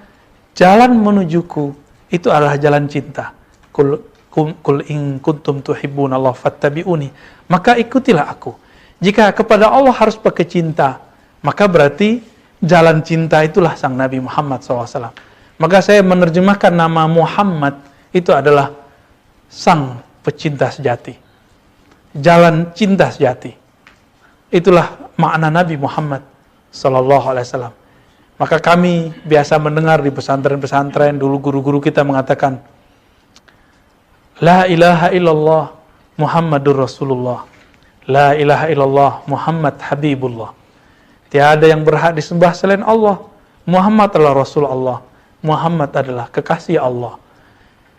jalan menujuku itu adalah jalan cinta. Kul in kuntum tuhibbunallaha fattabi'uni. Maka ikutilah aku. Jika kepada Allah harus pakai cinta, maka berarti jalan cinta itulah sang Nabi Muhammad SAW. Maka saya menerjemahkan nama Muhammad itu adalah sang pecinta sejati. Jalan cinta sejati. Itulah makna Nabi Muhammad SAW. Maka kami biasa mendengar di pesantren-pesantren, dulu guru-guru kita mengatakan, La ilaha illallah Muhammadur Rasulullah. La ilaha illallah Muhammad Habibullah. Tiada yang berhak disembah selain Allah. Muhammad adalah Rasul Allah. Muhammad adalah kekasih Allah.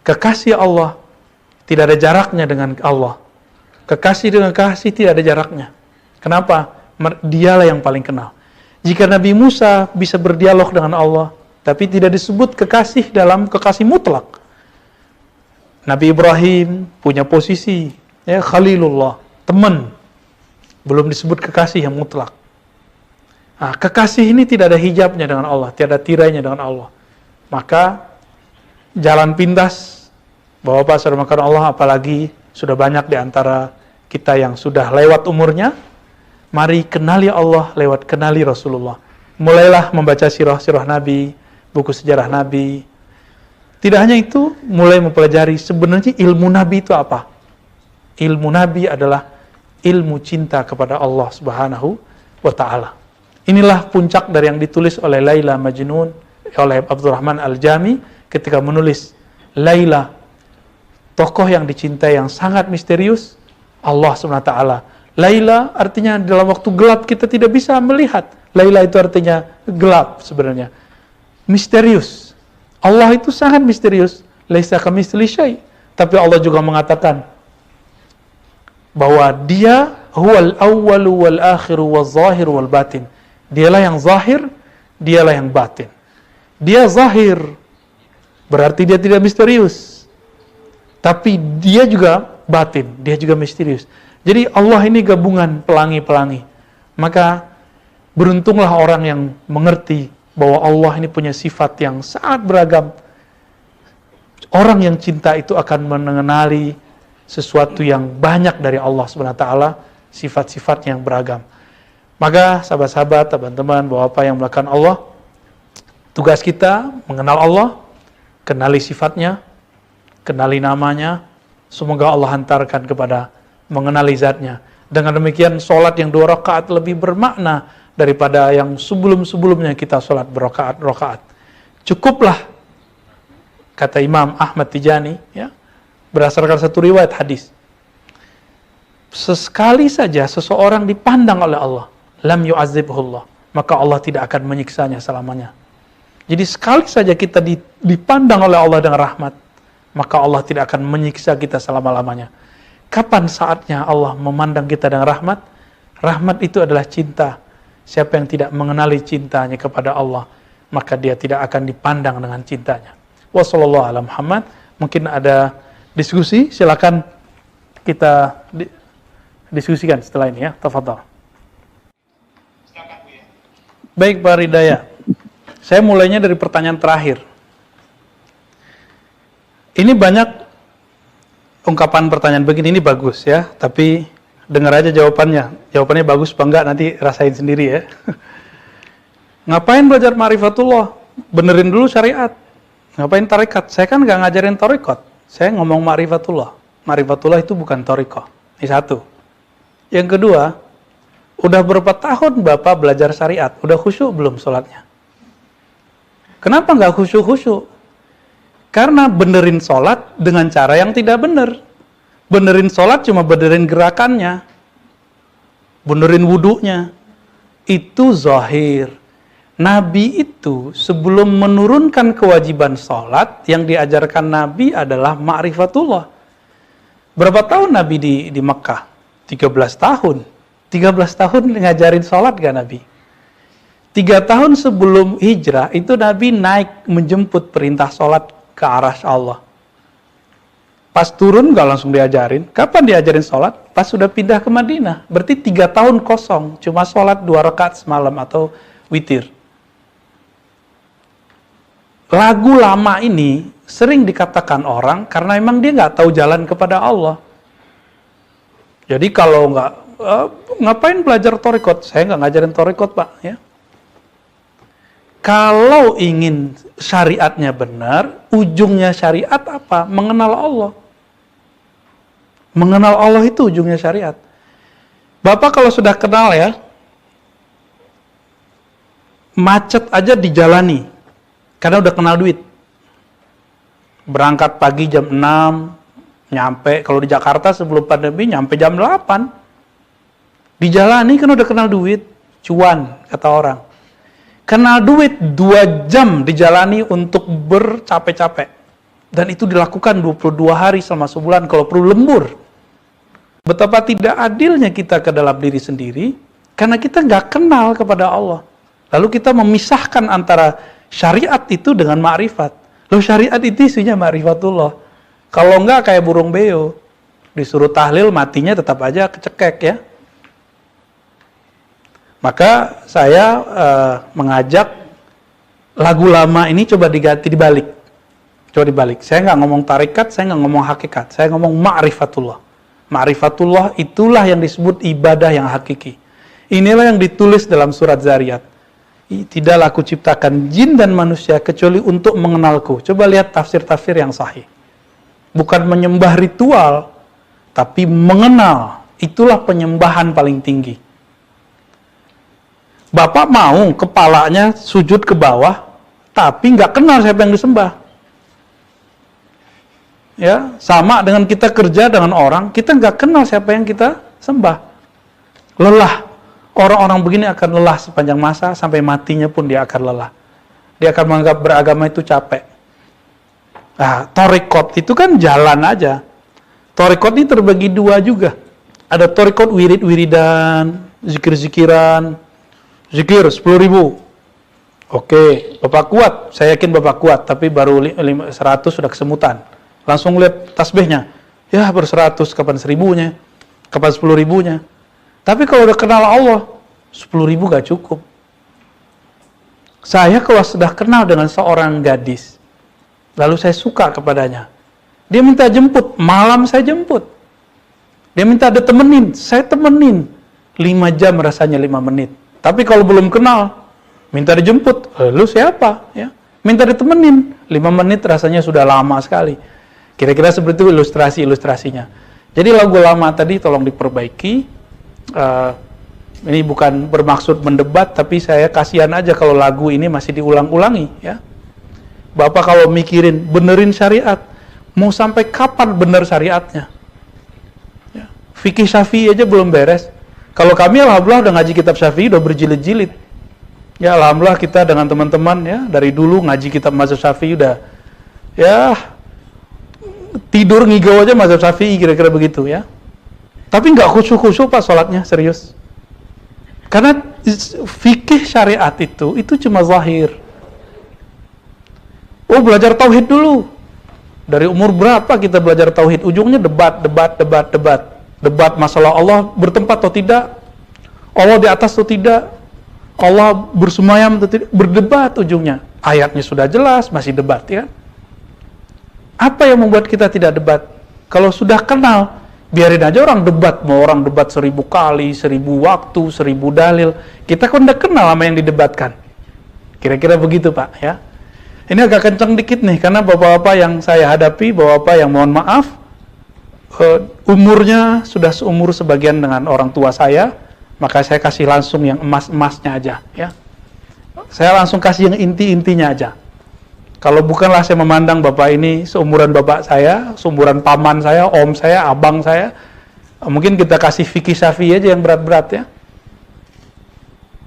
Kekasih Allah tidak ada jaraknya dengan Allah. Kekasih dengan kekasih tidak ada jaraknya. Kenapa? Dialah yang paling kenal. Jika Nabi Musa bisa berdialog dengan Allah, tapi tidak disebut kekasih dalam kekasih mutlak. Nabi Ibrahim punya posisi, ya, Khalilullah, teman. Belum disebut kekasih yang mutlak. Nah, kekasih ini tidak ada hijabnya dengan Allah, tidak ada tirainya dengan Allah. Maka jalan pintas, Bapak saudara makan Allah, apalagi sudah banyak di antara kita yang sudah lewat umurnya, mari kenali Allah lewat kenali Rasulullah. Mulailah membaca sirah-sirah Nabi, buku sejarah Nabi. Tidak hanya itu, mulai mempelajari sebenarnya ilmu Nabi itu apa. Ilmu Nabi adalah ilmu cinta kepada Allah Subhanahu wa ta'ala. Inilah puncak dari yang ditulis oleh Laila Majnun, oleh Abdurrahman Al-Jami ketika menulis Laila, tokoh yang dicintai yang sangat misterius, Allah SWT Laila artinya dalam waktu gelap kita tidak bisa melihat. Laila itu artinya gelap sebenarnya. Misterius. Allah itu sangat misterius. Laisa kamitslihi syai'. Tapi Allah juga mengatakan bahwa Dia huwal awwalu wal akhiru wal zahiru wal batin. Dialah yang zahir, dialah yang batin. Dia zahir, berarti dia tidak misterius. Tapi dia juga batin, dia juga misterius. Jadi Allah ini gabungan pelangi-pelangi. Maka beruntunglah orang yang mengerti bahwa Allah ini punya sifat yang sangat beragam. Orang yang cinta itu akan mengenali sesuatu yang banyak dari Allah SWT, sifat-sifatnya yang beragam. Maka sahabat-sahabat, teman-teman, bapak yang melakukan Allah, tugas kita mengenal Allah, kenali sifatnya, kenali namanya, semoga Allah hantarkan kepada mengenali zatnya. Dengan demikian, sholat yang 2 rakaat lebih bermakna daripada yang sebelum-sebelumnya kita sholat berrakaat-rakaat. Cukuplah, kata Imam Ahmad Tijani, ya, berdasarkan satu riwayat hadis. Sesekali saja seseorang dipandang oleh Allah, lam yu'azibhullah, maka Allah tidak akan menyiksanya selamanya. Jadi sekali saja kita dipandang oleh Allah dengan rahmat, maka Allah tidak akan menyiksa kita selama-lamanya. Kapan saatnya Allah memandang kita dengan rahmat? Rahmat itu adalah cinta. Siapa yang tidak mengenali cintanya kepada Allah, maka dia tidak akan dipandang dengan cintanya. Wassallallahu ala Muhammad. Mungkin ada diskusi, silakan kita diskusikan setelah ini ya. Tafadhal. Baik Pak Ridaya, saya mulainya dari pertanyaan terakhir. Ini banyak ungkapan pertanyaan begini, ini bagus ya, tapi dengar aja jawabannya. Jawabannya bagus apa enggak, nanti rasain sendiri ya. Ngapain belajar ma'rifatullah? Benerin dulu syariat. Ngapain tarekat? Saya kan nggak ngajarin tarekat. Saya ngomong ma'rifatullah. Ma'rifatullah itu bukan tarekat. Ini satu. Yang kedua, udah berapa tahun Bapak belajar syariat? Udah khusyuk belum sholatnya? Kenapa nggak khusyuk-khusyuk? Karena benerin sholat dengan cara yang tidak bener. Benerin sholat cuma benerin gerakannya. Benerin wudunya. Itu zahir. Nabi itu sebelum menurunkan kewajiban sholat, yang diajarkan Nabi adalah ma'rifatullah. Berapa tahun Nabi di Mekah? 13 tahun. 13 tahun ngajarin sholat gak Nabi? 3 tahun sebelum hijrah, itu Nabi naik menjemput perintah sholat ke arasy Allah. Pas turun gak langsung diajarin. Kapan diajarin sholat? Pas sudah pindah ke Madinah. Berarti 3 tahun kosong. Cuma sholat 2 rakaat semalam atau witir. Lagu lama ini sering dikatakan orang karena memang dia nggak tahu jalan kepada Allah. Jadi kalau ngapain belajar tarekat? Saya nggak ngajarin tarekat Pak. Ya. Kalau ingin syariatnya benar, ujungnya syariat apa? Mengenal Allah. Mengenal Allah itu ujungnya syariat. Bapak kalau sudah kenal ya, macet aja dijalani. Karena udah kenal duit. Berangkat pagi jam 6, nyampe, kalau di Jakarta sebelum pandemi, nyampe jam 8. Dijalani kan udah kenal duit, cuan, kata orang. Kenal duit 2 jam dijalani untuk bercapek-capek. Dan itu dilakukan 22 hari selama sebulan, kalau perlu lembur. Betapa tidak adilnya kita ke dalam diri sendiri, karena kita nggak kenal kepada Allah. Lalu kita memisahkan antara syariat itu dengan ma'rifat. Loh syariat itu isinya ma'rifatullah. Kalau enggak kayak burung beo. Disuruh tahlil matinya tetap aja kecekek ya. Maka saya mengajak lagu lama ini coba diganti dibalik. Coba dibalik. Saya nggak ngomong tarekat, saya nggak ngomong hakikat. Saya ngomong ma'rifatullah. Ma'rifatullah itulah yang disebut ibadah yang hakiki. Inilah yang ditulis dalam surat Zariyat. Tidaklah aku ciptakan jin dan manusia kecuali untuk mengenalku. Coba lihat tafsir-tafsir yang sahih. Bukan menyembah ritual, tapi mengenal. Itulah penyembahan paling tinggi. Bapak mau kepalanya sujud ke bawah, tapi nggak kenal siapa yang disembah. Ya, sama dengan kita kerja dengan orang, kita nggak kenal siapa yang kita sembah. Lelah. Orang-orang begini akan lelah sepanjang masa, sampai matinya pun dia akan lelah. Dia akan menganggap beragama itu capek. Nah, thariqat itu kan jalan aja. Thariqat ini terbagi dua juga. Ada thariqat wirid-wiridan, zikir-zikiran, zikir 10.000. Oke, Bapak kuat, saya yakin Bapak kuat, tapi baru 100 sudah kesemutan. Langsung lihat tasbihnya, ya ber-100, kapan 1.000-nya, kapan 10.000-nya. Tapi kalau udah kenal Allah, 10.000 gak cukup. Saya kalau sudah kenal dengan seorang gadis, lalu saya suka kepadanya, dia minta jemput, malam saya jemput. Dia minta ada temenin, saya temenin. 5 jam rasanya 5 menit. Tapi kalau belum kenal, minta dijemput, lu siapa? Ya. Minta ditemenin, 5 menit rasanya sudah lama sekali. Kira-kira seperti itu ilustrasi-ilustrasinya. Jadi lagu lama tadi tolong diperbaiki. Ini bukan bermaksud mendebat, tapi saya kasihan aja kalau lagu ini masih diulang-ulangi. Ya. Bapak kalau mikirin, benerin syariat, mau sampai kapan bener syariatnya? Ya. Fikih Syafi'i aja belum beres. Kalau kami alhamdulillah udah ngaji kitab Syafi'i, udah berjilid-jilid. Ya alhamdulillah kita dengan teman-teman ya dari dulu ngaji kitab mazhab Syafi'i udah ya tidur ngigau aja mazhab Syafi'i kira-kira begitu ya. Tapi nggak khusyuk-khusyuk Pak sholatnya, serius. Karena fikih syariat itu cuma zahir. Oh belajar tauhid dulu. Dari umur berapa kita belajar tauhid? Ujungnya debat. Debat masalah Allah bertempat atau tidak. Allah di atas atau tidak. Allah bersemayam atau tidak. Berdebat ujungnya. Ayatnya sudah jelas, masih debat ya. Apa yang membuat kita tidak debat? Kalau sudah kenal, biarin aja orang debat. Mau orang debat 1000 kali, 1000 waktu, 1000 dalil. Kita kan udah kenal sama yang didebatkan. Kira-kira begitu Pak ya. Ini agak kencang dikit nih, karena bapak-bapak yang saya hadapi, bapak-bapak yang mohon maaf, umurnya sudah seumur sebagian dengan orang tua saya, maka saya kasih langsung yang emas-emasnya aja ya. Saya langsung kasih yang inti-intinya aja. Kalau bukanlah saya memandang bapak ini seumuran bapak saya, seumuran paman saya, om saya, abang saya, mungkin kita kasih fikih Syafi'i aja yang berat-berat ya.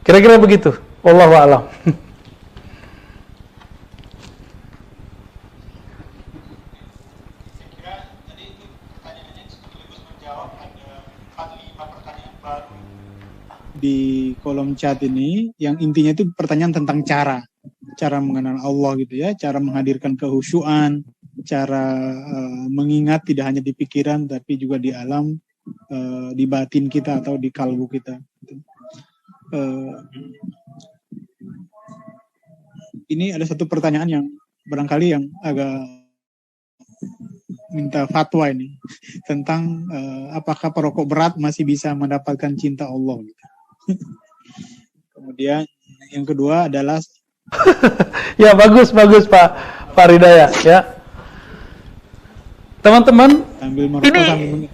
Kira-kira begitu. Wallahu a'lam. Di kolom chat ini yang intinya itu pertanyaan tentang cara mengenal Allah gitu ya, cara menghadirkan kehusyuan, cara mengingat tidak hanya di pikiran tapi juga di alam, di batin kita atau di kalbu kita. Ini ada satu pertanyaan yang barangkali yang agak minta fatwa ini tentang apakah perokok berat masih bisa mendapatkan cinta Allah gitu. Kemudian yang kedua adalah ya bagus Pak Ridaya ya. Teman-teman, ini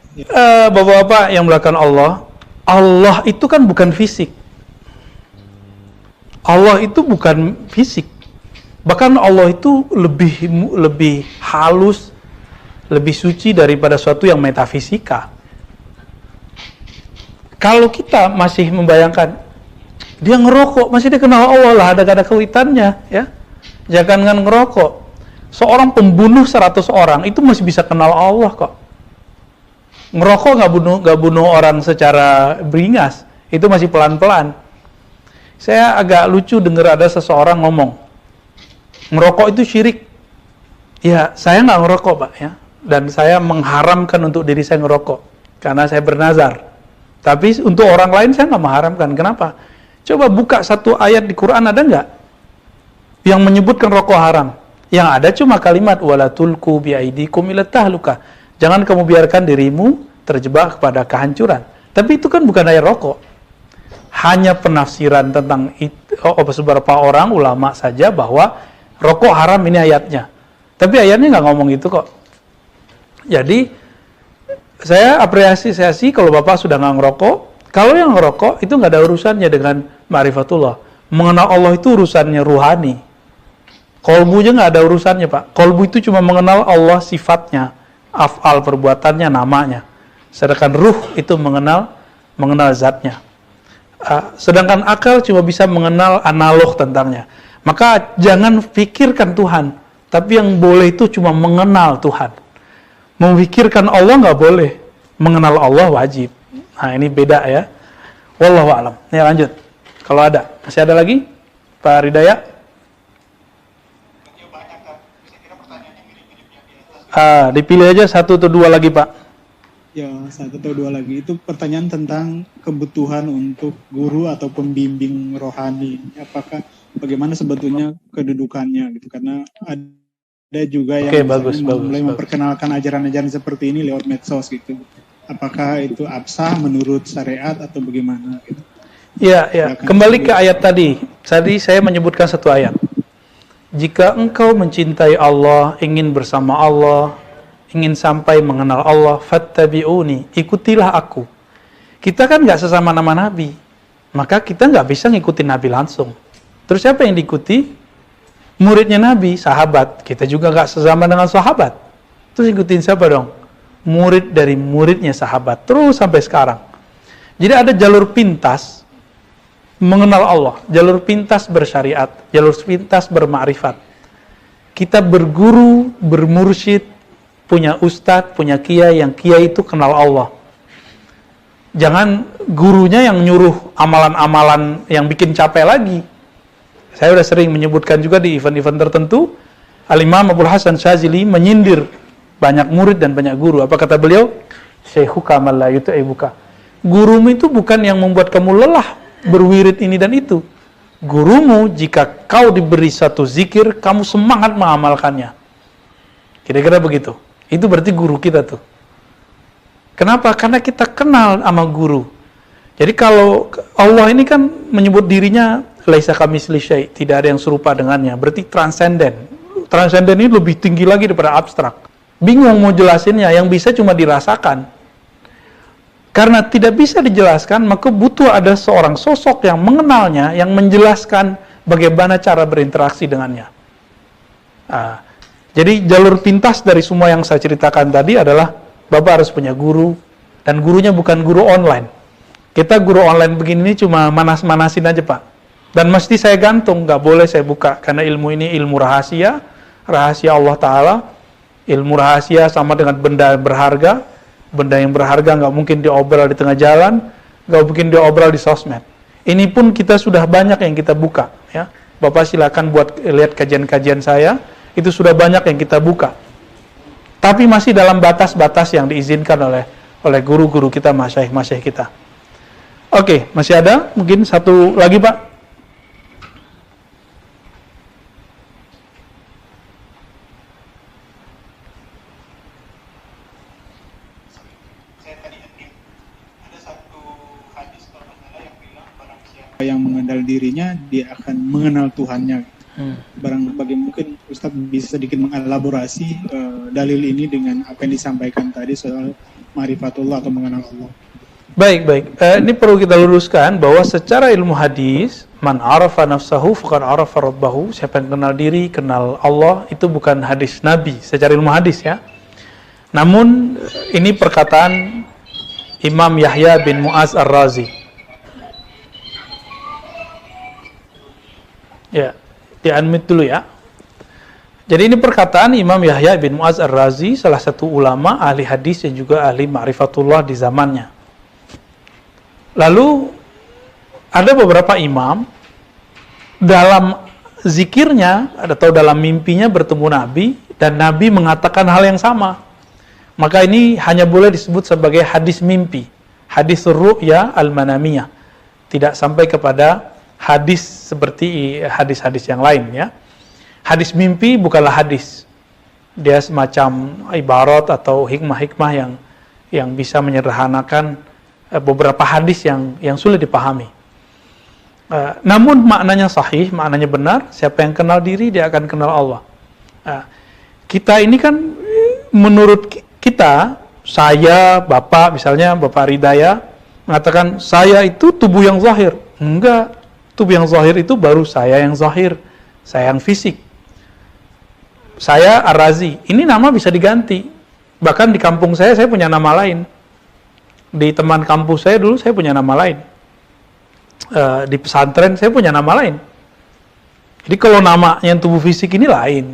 bapak-bapak yang melakukan Allah itu kan bukan fisik. Allah itu bukan fisik. Bahkan Allah itu lebih halus, lebih suci daripada suatu yang metafisika. Kalau kita masih membayangkan dia ngerokok, masih dia kenal Allah lah, ada kaitannya ya. Jangan ngerokok. Seorang pembunuh 100 orang itu masih bisa kenal Allah kok. Ngerokok nggak bunuh orang secara beringas, itu masih pelan-pelan. Saya agak lucu dengar ada seseorang ngomong, ngerokok itu syirik. Ya, saya nggak ngerokok Pak ya, dan saya mengharamkan untuk diri saya ngerokok karena saya bernazar. Tapi untuk orang lain saya nggak mengharamkan. Kenapa? Coba buka satu ayat di Quran, ada nggak yang menyebutkan rokok haram? Yang ada cuma kalimat wala tulqu biaidikum ila tahluka. Jangan kamu biarkan dirimu terjebak kepada kehancuran. Tapi itu kan bukan ayat rokok. Hanya penafsiran tentang beberapa orang ulama saja bahwa rokok haram ini ayatnya. Tapi ayatnya nggak ngomong itu kok. Jadi saya apresiasi kalau Bapak sudah nggak ngerokok. Kalau yang ngerokok itu nggak ada urusannya dengan ma'rifatullah. Mengenal Allah itu urusannya ruhani. Kolbunya nggak ada urusannya Pak. Kolbu itu cuma mengenal Allah sifatnya, af'al perbuatannya, namanya. Sedangkan ruh itu mengenal mengenal zatnya. Sedangkan akal cuma bisa mengenal analog tentangnya. Maka jangan pikirkan Tuhan, tapi yang boleh itu cuma mengenal Tuhan. Memikirkan Allah nggak boleh, mengenal Allah wajib. Nah ini beda ya. Wallahu a'lam. Ya lanjut. Kalau ada, masih ada lagi, Pak Ridaya? Dipilih aja 1 atau 2 lagi Pak. Ya, 1 atau 2 lagi. Itu pertanyaan tentang kebutuhan untuk guru atau pembimbing rohani. Apakah bagaimana sebetulnya kedudukannya gitu? Karena ada juga yang mulai memperkenalkan ajaran-ajaran seperti ini lewat medsos gitu. Apakah itu absah menurut syariat atau bagaimana gitu? Ya. Kembali ke ayat tadi. Tadi saya menyebutkan 1 ayat. Jika engkau mencintai Allah, ingin bersama Allah, ingin sampai mengenal Allah, fattabi'uni, ikutilah aku. Kita kan nggak sesama nama Nabi, maka kita nggak bisa ngikutin Nabi langsung. Terus siapa yang diikuti? Muridnya Nabi, sahabat. Kita juga nggak sesama dengan sahabat. Terus ikutin siapa dong? Murid dari muridnya sahabat, terus sampai sekarang. Jadi ada jalur pintas mengenal Allah, jalur pintas bersyariat, jalur pintas bermakrifat. Kita berguru, bermursyid, punya ustadz, punya kiai, yang kiai itu kenal Allah. Jangan gurunya yang nyuruh amalan-amalan yang bikin capek lagi. Saya udah sering menyebutkan juga di event-event tertentu, Al-Imam Abdul Hasan Syazili menyindir banyak murid dan banyak guru. Apa kata beliau? Syekhuka man la yut'ibuka. Gurumu itu bukan yang membuat kamu lelah berwirid ini dan itu. Gurumu, jika kau diberi satu zikir, kamu semangat mengamalkannya. Kira-kira begitu. Itu berarti guru kita tuh. Kenapa? Karena kita kenal sama guru. Jadi kalau Allah ini kan menyebut dirinya laisa kamitsli syai', tidak ada yang serupa dengannya. Berarti transenden. Transenden ini lebih tinggi lagi daripada abstrak. Bingung mau jelasinnya, yang bisa cuma dirasakan. Karena tidak bisa dijelaskan, maka butuh ada seorang sosok yang mengenalnya, yang menjelaskan bagaimana cara berinteraksi dengannya. Jadi jalur pintas dari semua yang saya ceritakan tadi adalah Bapak harus punya guru, dan gurunya bukan guru online. Kita guru online begini cuma manas-manasin aja Pak. Dan mesti saya gantung, nggak boleh saya buka, karena ilmu ini ilmu rahasia, rahasia Allah Ta'ala. Ilmu rahasia sama dengan benda berharga. Benda yang berharga nggak mungkin diobrol di tengah jalan, nggak mungkin diobrol di sosmed. Ini pun kita sudah banyak yang kita buka. Ya. Bapak silakan buat lihat kajian-kajian saya, itu sudah banyak yang kita buka. Tapi masih dalam batas-batas yang diizinkan oleh guru-guru kita, masyayikh kita. Oke, masih ada? Mungkin 1 lagi Pak? Yang mengenal dirinya, dia akan mengenal Tuhannya. Mungkin Ustadz bisa sedikit mengelaborasi dalil ini dengan apa yang disampaikan tadi soal ma'rifatullah atau mengenal Allah. Baik. Ini perlu kita luruskan bahwa secara ilmu hadis, man arafa nafsahu faqad arafa rabbahu, siapa yang kenal diri, kenal Allah, itu bukan hadis Nabi secara ilmu hadis ya. Namun ini perkataan Imam Yahya bin Mu'az Ar-Razi. Ya, di-unmute dulu ya. Jadi ini perkataan Imam Yahya bin Mu'az Ar-Razi, salah satu ulama ahli hadis dan juga ahli ma'rifatullah di zamannya. Lalu ada beberapa imam dalam zikirnya atau dalam mimpinya bertemu Nabi, dan Nabi mengatakan hal yang sama. Maka ini hanya boleh disebut sebagai hadis mimpi, hadis ru'ya al-manamiyah. Tidak sampai kepada hadis seperti hadis-hadis yang lain ya. Hadis mimpi bukanlah hadis. Dia semacam ibarat atau hikmah-hikmah yang bisa menyederhanakan beberapa hadis yang sulit dipahami. Namun maknanya sahih, maknanya benar. Siapa yang kenal diri, dia akan kenal Allah. Kita ini kan menurut kita, saya, Bapak, misalnya Bapak Ridaya mengatakan saya itu tubuh yang zahir. Enggak. Tubuh yang zahir itu baru saya yang zahir, saya yang fisik. Saya Ar-Razi, ini nama bisa diganti. Bahkan di kampung saya punya nama lain. Di teman kampus saya dulu saya punya nama lain. Di pesantren saya punya nama lain. Jadi kalau nama yang tubuh fisik ini lain.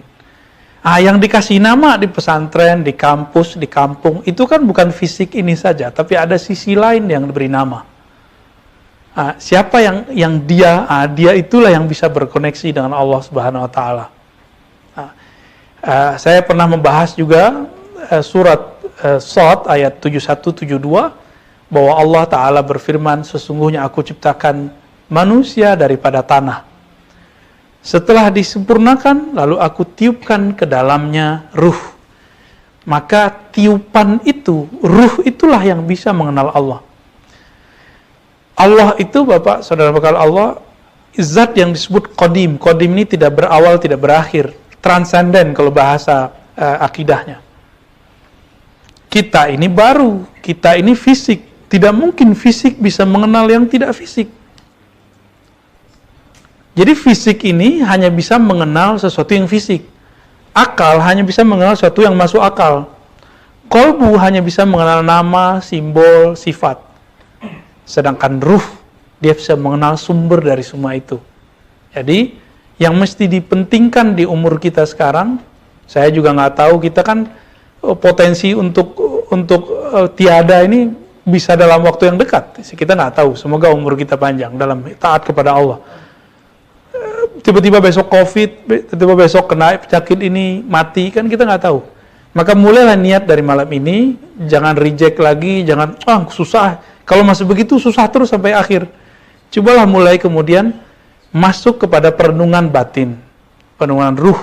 Yang dikasih nama di pesantren, di kampus, di kampung, itu kan bukan fisik ini saja, tapi ada sisi lain yang diberi nama. Siapa yang dia itulah yang bisa berkoneksi dengan Allah Subhanahu Wa Taala. Saya pernah membahas juga surat Shad ayat 71-72 bahwa Allah Ta'ala berfirman, sesungguhnya aku ciptakan manusia daripada tanah. Setelah disempurnakan, lalu aku tiupkan ke dalamnya ruh. Maka tiupan itu, ruh itulah yang bisa mengenal Allah. Allah itu, Bapak, Saudara bekal Allah, zat yang disebut Qadim. Qadim ini tidak berawal, tidak berakhir. Transenden kalau bahasa akidahnya. Kita ini baru, kita ini fisik. Tidak mungkin fisik bisa mengenal yang tidak fisik. Jadi fisik ini hanya bisa mengenal sesuatu yang fisik. Akal hanya bisa mengenal sesuatu yang masuk akal. Qalbu hanya bisa mengenal nama, simbol, sifat. Sedangkan ruh, dia bisa mengenal sumber dari semua itu. Jadi, yang mesti dipentingkan di umur kita sekarang, saya juga nggak tahu, kita kan potensi untuk tiada ini bisa dalam waktu yang dekat. Kita nggak tahu, semoga umur kita panjang dalam taat kepada Allah. Tiba-tiba besok COVID, tiba-tiba besok kena penyakit ini, mati, kan kita nggak tahu. Maka mulailah niat dari malam ini, jangan reject lagi, jangan, susah. Kalau masih begitu, susah terus sampai akhir. Cobalah mulai kemudian masuk kepada perenungan batin, perenungan ruh.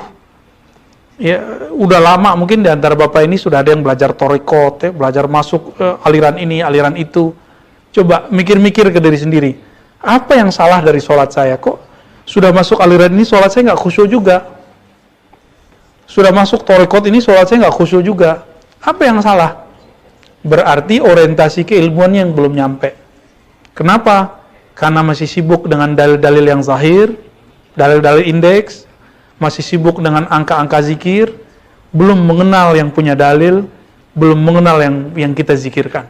Ya, udah lama mungkin di antara Bapak ini sudah ada yang belajar thariqat, belajar masuk aliran ini, aliran itu. Coba mikir-mikir ke diri sendiri. Apa yang salah dari sholat saya? Kok sudah masuk aliran ini sholat saya nggak khusyuk juga? Sudah masuk thariqat ini sholat saya nggak khusyuk juga? Apa yang salah? Berarti orientasi keilmuan yang belum nyampe. Kenapa? Karena masih sibuk dengan dalil-dalil yang zahir, dalil-dalil indeks, masih sibuk dengan angka-angka zikir, belum mengenal yang punya dalil, belum mengenal yang kita zikirkan.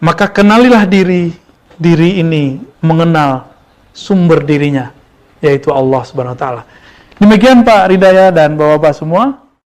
Maka kenalilah diri ini mengenal sumber dirinya, yaitu Allah Subhanahu Wa Taala. Demikian Pak Ridaya dan Bapak-bapak semua.